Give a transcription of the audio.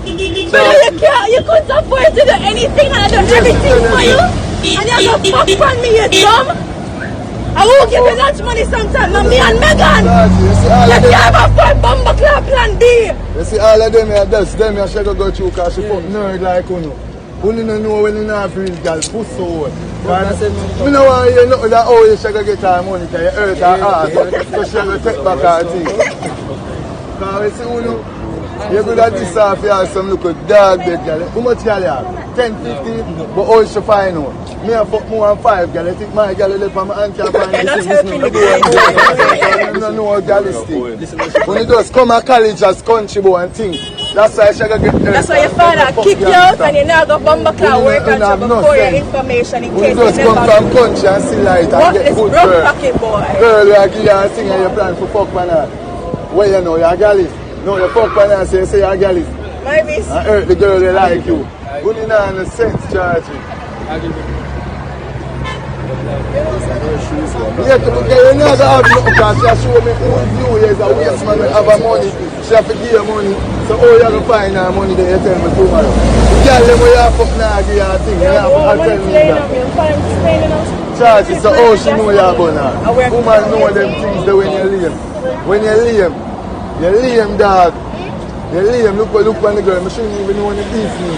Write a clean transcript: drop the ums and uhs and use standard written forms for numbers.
You couldn't afford to do anything and I done everything for you. And you're gonna fuck on me, you dumb. I won't give you that money sometime, no, me and Megan. You can't afford Bumba Club Plan B. You see all of them here, that's them here, she go through because she fuck nerd like you. Only don't know when you not feel girl, push so hard. I don't want to hear nothing that how you should get her money because you hurt her ass. So she will take back her thing. Because you see, you could have this off here, some look at dog bed, girl. How much girl you have? 10, 15, but how she find out? Me I fuck more than 5, girl. I think my girl left from my auntie and find this thing. You don't know how girl is thing. When you just come to college as country boy and think, that's why she got get hurt. That's why your father kicked you out and you now go Bumba Club work and job before your information in case you just come from country and see light and get good broke girl. pocket boy? Girl, you give you a thing and you plan for fuck man her. Where you know, you're a gal is. No, you fuck man her, so you say you're a gal is. My miss. And hurt the girl they like you. Good in no sense, Georgie. Yeah, you never have nothing because she show me New Year's a waste man have her money. She have to give you money. So how you going to find her money that you tell me tomorrow? The girl them where you fuck now give you a thing. You have to tell me that. Georgie, so how she know you're born her? Woman know them things that when you leave. When you leave, dog. You leave, look on the girl. I shouldn't even know when you beat me.